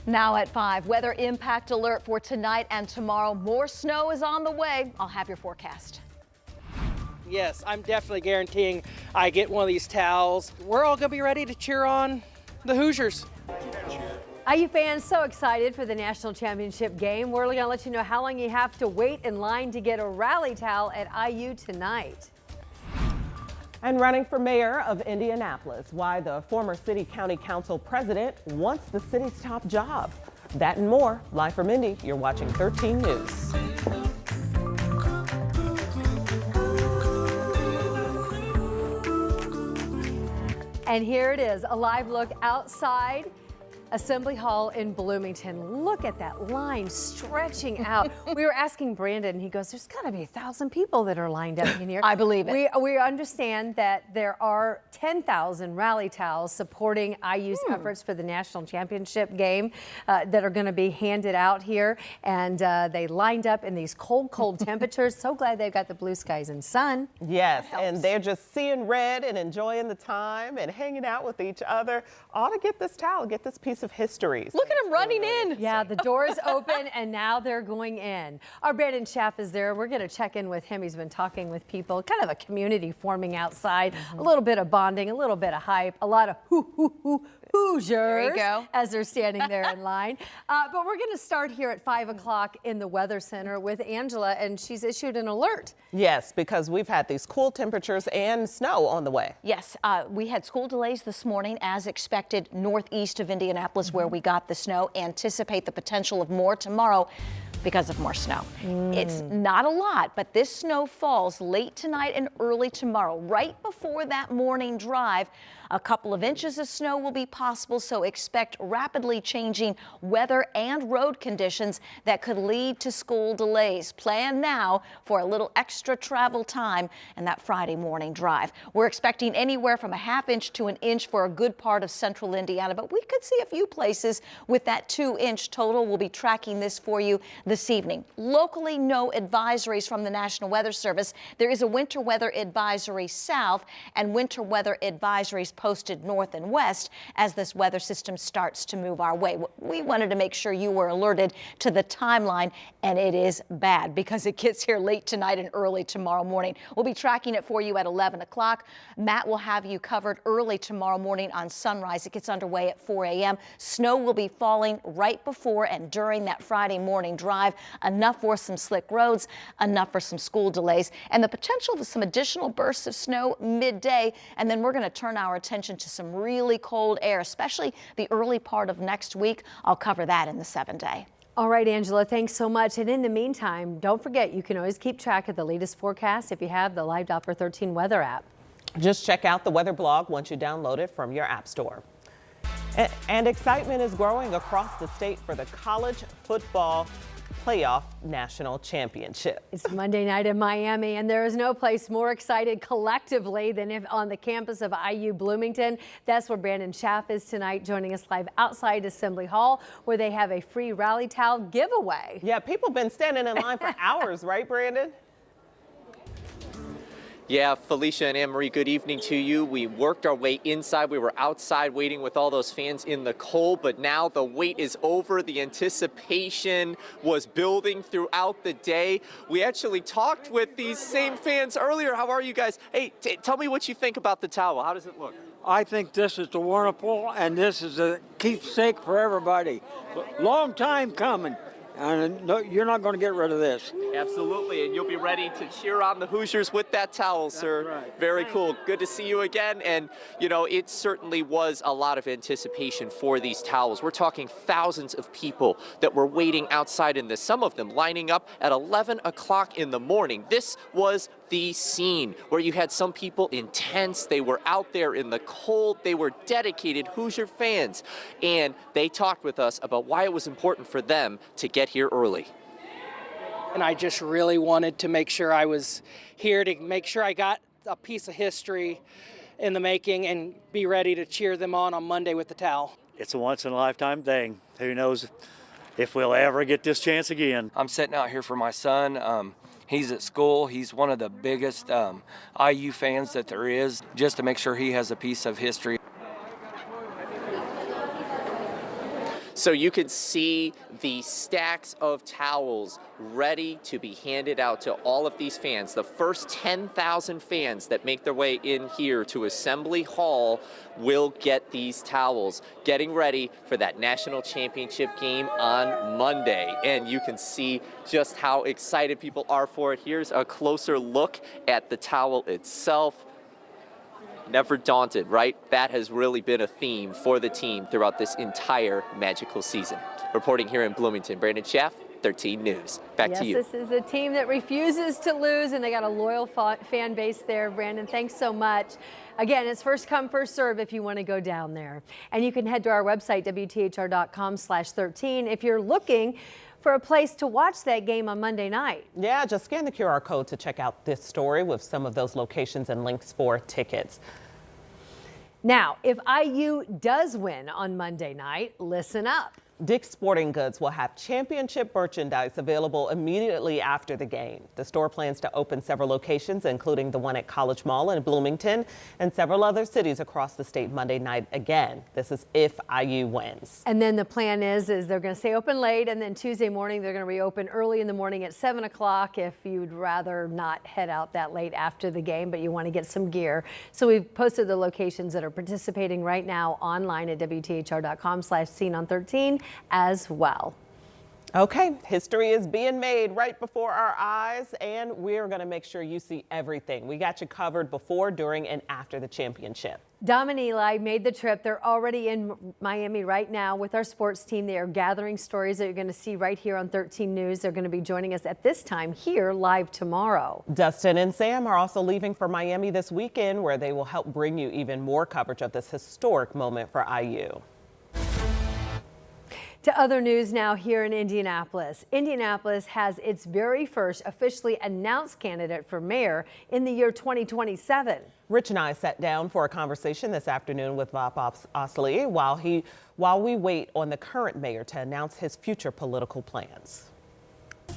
Now at 5, weather impact alert for tonight and tomorrow. More snow is on the way. I'll have your forecast. Yes, I'm definitely guaranteeing I get one of these towels. We're all going to be ready to cheer on the Hoosiers. IU fans so excited for the national championship game. We're going to let you know how long you have to wait in line to get a rally towel at IU tonight. And running for mayor of Indianapolis, why the former city county council president wants the city's top job. That and more. Live from Indy, you're watching 13 News. And here it is, a live look outside Assembly Hall in Bloomington. Look at that line stretching out. We were asking Brandon, he goes, there's got to be 1,000 people that are lined up in here. I believe it. We understand that there are 10,000 rally towels supporting IU's efforts for the national championship game that are going to be handed out here. And they lined up in these cold, cold temperatures. So glad they've got the blue skies and sun. Yes, and they're just seeing red and enjoying the time and hanging out with each other. Ought to get this towel, get this piece of history. Look at him running in. Yeah, the door's open and now they're going in. Our Brandon Schaff is there. We're going to check in with him. He's been talking with people, kind of a community forming outside, a little bit of bonding, a little bit of hype, a lot of Hoosiers There you go. as they're standing there in line. But we're going to start here at 5 o'clock in the Weather Center with Angela, and she's issued an alert. Yes, because we've had these cool temperatures and snow on the way. Yes, we had school delays this morning as expected northeast of Indianapolis where we got the snow. Anticipate the potential of more tomorrow because of more snow. It's not a lot, but this snow falls late tonight and early tomorrow. Right before that morning drive, a couple of inches of snow will be possible, so expect rapidly changing weather and road conditions that could lead to school delays. Plan now for a little extra travel time and that Friday morning drive. We're expecting anywhere from a ½ inch to an inch for a good part of central Indiana, but we could see a few places with that 2-inch total. We'll be tracking this for you this evening. Locally, no advisories from the National Weather Service. There is a winter weather advisory south and winter weather advisories posted north and west as this weather system starts to move our way. We wanted to make sure you were alerted to the timeline, and it is bad because it gets here late tonight and early tomorrow morning. We'll be tracking it for you at 11 o'clock. Matt will have you covered early tomorrow morning on sunrise. It gets underway at 4 a.m. Snow will be falling right before and during that Friday morning drive. Enough for some slick roads, enough for some school delays, and the potential for some additional bursts of snow midday. And then we're going to turn our attention to some really cold air, especially the early part of next week. I'll cover that in the 7-day. All right, Angela, thanks so much. And in the meantime, don't forget, you can always keep track of the latest forecast if you have the Live Doppler 13 weather app. Just check out the weather blog once you download it from your app store. And excitement is growing across the state for the college football playoff national championship. It's Monday night in Miami, and there is no place more excited collectively than if on the campus of IU Bloomington. That's where Brandon Schaff is tonight, joining us live outside Assembly Hall, where they have a free rally towel giveaway. Yeah, people have been standing in line for hours, right, Brandon? Yeah, Felicia and Anne-Marie, good evening to you. We worked our way inside. We were outside waiting with all those fans in the cold, but now the wait is over. The anticipation was building throughout the day. We actually talked with these same fans earlier. How are you guys? Hey, tell me what you think about the towel. How does it look? I think this is wonderful, and this is a keepsake for everybody. Long time coming. And no, you're not going to get rid of this. Absolutely, and you'll be ready to cheer on the Hoosiers with that towel, sir. That's right. Very cool. Good to see you again. And, you know, it certainly was a lot of anticipation for these towels. We're talking thousands of people that were waiting outside in this, some of them lining up at 11 o'clock in the morning. This was the scene where you had some people in tents. They were out there in the cold. They were dedicated Hoosier fans. And they talked with us about why it was important for them to get here early. And I just really wanted to make sure I was here to make sure I got a piece of history in the making and be ready to cheer them on Monday with the towel. It's a once-in-a-lifetime thing. Who knows if we'll ever get this chance again. I'm sitting out here for my son. He's at school. He's one of the biggest IU fans that there is, just to make sure he has a piece of history. So you can see the stacks of towels ready to be handed out to all of these fans. The first 10,000 fans that make their way in here to Assembly Hall will get these towels, getting ready for that national championship game on Monday. And you can see just how excited people are for it. Here's a closer look at the towel itself. Never daunted, right? That has really been a theme for the team throughout this entire magical season. Reporting here in Bloomington, Brandon Schaff, 13 News. Back to you. Yes, this is a team that refuses to lose, and they got a loyal fan base there. Brandon, thanks so much. Again, it's first come, first serve if you want to go down there. And you can head to our website, WTHR.com/13, if you're looking for a place to watch that game on Monday night. Yeah, just scan the QR code to check out this story with some of those locations and links for tickets. Now, if IU does win on Monday night, listen up. Dick's Sporting Goods will have championship merchandise available immediately after the game. The store plans to open several locations, including the one at College Mall in Bloomington and several other cities across the state Monday night again. This is if IU wins. And then the plan is they're going to stay open late, and then Tuesday morning they're going to reopen early in the morning at 7 o'clock if you'd rather not head out that late after the game, but you want to get some gear. So we've posted the locations that are participating right now online at WTHR.com/scene-on-13 as well. Okay, history is being made right before our eyes, and we're going to make sure you see everything. We got you covered before, during, and after the championship. Dom and Eli made the trip. They're already in Miami right now with our sports team. They are gathering stories that you're going to see right here on 13 News. They're going to be joining us at this time here live tomorrow. Dustin and Sam are also leaving for Miami this weekend, where they will help bring you even more coverage of this historic moment for IU. To other news now here in Indianapolis. Indianapolis has its very first officially announced candidate for mayor in the year 2027. Rich and I sat down for a conversation this afternoon with Vop Osley while we wait on the current mayor to announce his future political plans.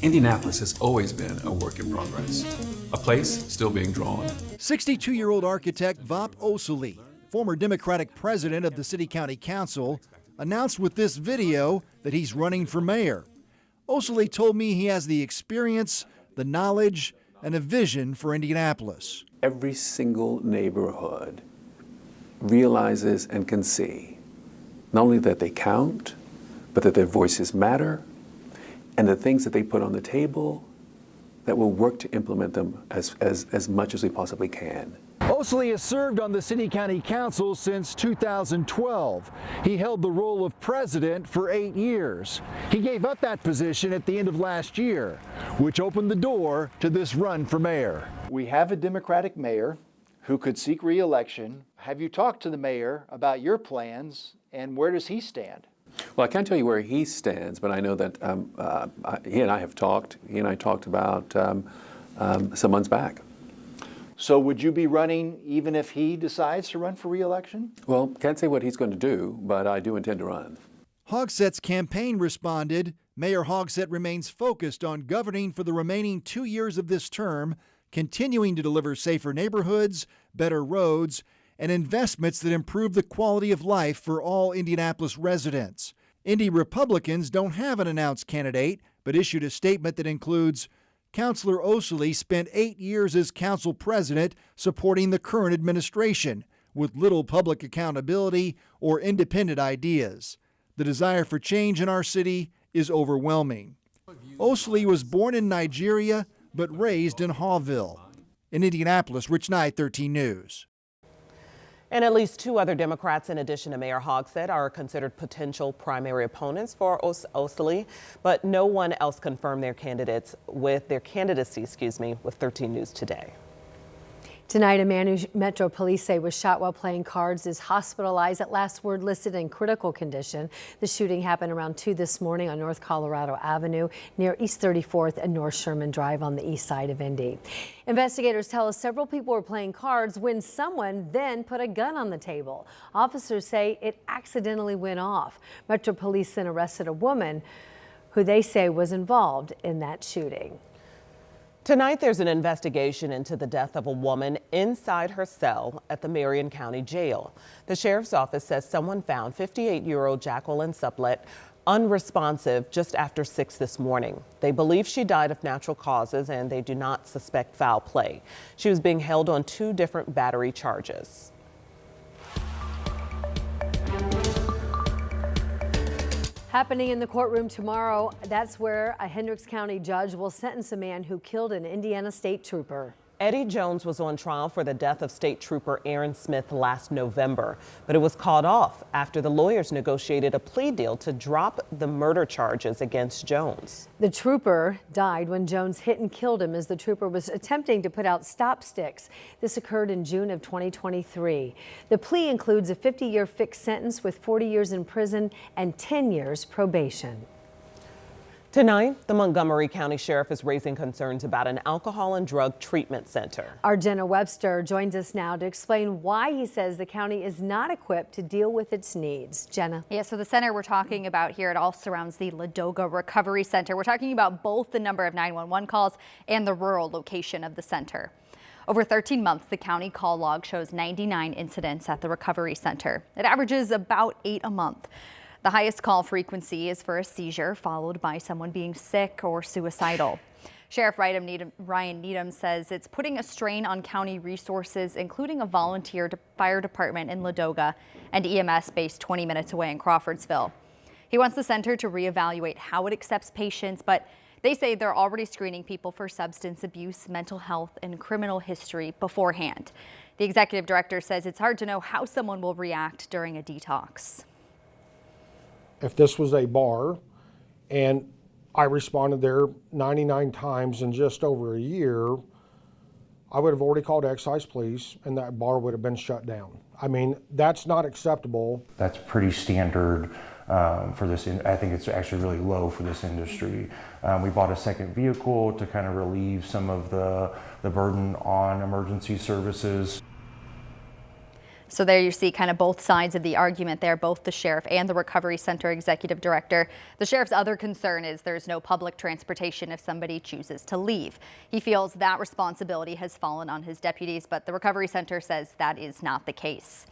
Indianapolis has always been a work in progress, a place still being drawn. 62-year-old architect Vop Osley, former Democratic president of the City County Council, announced with this video that he's running for mayor. Osley told me he has the experience, the knowledge, and a vision for Indianapolis. Every single neighborhood realizes and can see not only that they count, but that their voices matter, and the things that they put on the table, that will work to implement them as much as we possibly can. Osley has served on the City County Council since 2012. He held the role of president for 8 years. He gave up that position at the end of last year, which opened the door to this run for mayor. We have a Democratic mayor who could seek re-election. Have you talked to the mayor about your plans, and where does he stand? Well, I can't tell you where he stands, but I know that he and I have talked. He and I talked about some months back. So would you be running even if he decides to run for re-election? Well, can't say what he's going to do, but I do intend to run. Hogsett's campaign responded, Mayor Hogsett remains focused on governing for the remaining 2 years of this term, continuing to deliver safer neighborhoods, better roads, and investments that improve the quality of life for all Indianapolis residents. Indy Republicans don't have an announced candidate, but issued a statement that includes, Councilor Osley spent 8 years as council president supporting the current administration, with little public accountability or independent ideas. The desire for change in our city is overwhelming. Osley was born in Nigeria, but raised in Hawville. In Indianapolis, Rich Knight, 13 News. And at least 2 other Democrats, in addition to Mayor Hogsett, are considered potential primary opponents for Osley, but no one else confirmed their candidacy, with 13 News today. Tonight, a man who Metro Police say was shot while playing cards is hospitalized, at last word listed in critical condition. The shooting happened around 2 this morning on North Colorado Avenue near East 34th and North Sherman Drive on the east side of Indy. Investigators tell us several people were playing cards when someone then put a gun on the table. Officers say it accidentally went off. Metro Police then arrested a woman who they say was involved in that shooting. Tonight, there's an investigation into the death of a woman inside her cell at the Marion County Jail. The sheriff's office says someone found 58-year-old Jacqueline Suplet unresponsive just after 6 this morning. They believe she died of natural causes and they do not suspect foul play. She was being held on 2 different battery charges. Happening in the courtroom tomorrow, that's where a Hendricks County judge will sentence a man who killed an Indiana state trooper. Eddie Jones was on trial for the death of state trooper Aaron Smith last November, but it was called off after the lawyers negotiated a plea deal to drop the murder charges against Jones. The trooper died when Jones hit and killed him as the trooper was attempting to put out stop sticks. This occurred in June of 2023. The plea includes a 50-year fixed sentence with 40 years in prison and 10 years probation. Tonight, the Montgomery County Sheriff is raising concerns about an alcohol and drug treatment center. Our Jenna Webster joins us now to explain why he says the county is not equipped to deal with its needs. Jenna. Yeah, so the center we're talking about here, it all surrounds the Ladoga Recovery Center. We're talking about both the number of 911 calls and the rural location of the center. Over 13 months, the county call log shows 99 incidents at the recovery center. It averages about 8 a month. The highest call frequency is for a seizure, followed by someone being sick or suicidal. Sheriff Ryan Needham says it's putting a strain on county resources, including a volunteer fire department in Ladoga and EMS based 20 minutes away in Crawfordsville. He wants the center to reevaluate how it accepts patients, but they say they're already screening people for substance abuse, mental health, and criminal history beforehand. The executive director says it's hard to know how someone will react during a detox. If this was a bar and I responded there 99 times in just over a year, I would have already called excise police and that bar would have been shut down. I mean, that's not acceptable. That's pretty standard for this. I think it's actually really low for this industry. We bought a second vehicle to kind of relieve some of the burden on emergency services. So there you see kind of both sides of the argument there, both the sheriff and the recovery center executive director. The sheriff's other concern is there's no public transportation if somebody chooses to leave. He feels that responsibility has fallen on his deputies, but the recovery center says that is not the case.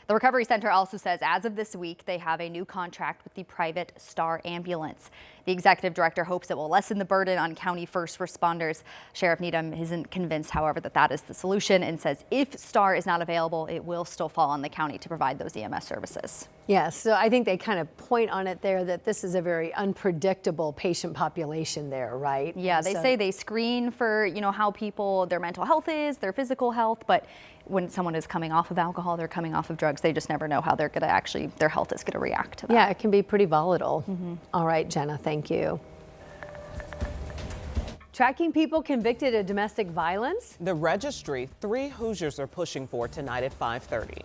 The recovery center also says as of this week, they have a new contract with the private Star ambulance. The executive director hopes it will lessen the burden on county first responders. Sheriff Needham isn't convinced, however, that is the solution and says if Star is not available, it will still fall on the county to provide those EMS services. Yes, so I think they kind of point on it there that this is a very unpredictable patient population there, right? Yeah, they say they screen for, how people, their mental health is, their physical health, but when someone is coming off of alcohol, they're coming off of drugs, they just never know how they're going to actually, their health is going to react to that. Yeah, it can be pretty volatile. All right, Jenna, thank you. Tracking people convicted of domestic violence? The registry 3 Hoosiers are pushing for tonight at 5:30.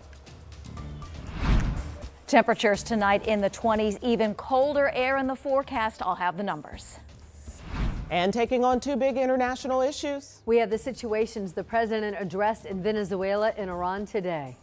Temperatures tonight in the 20s, even colder air in the forecast. I'll have the numbers. And taking on 2 big international issues. We have the situations the president addressed in Venezuela and Iran today.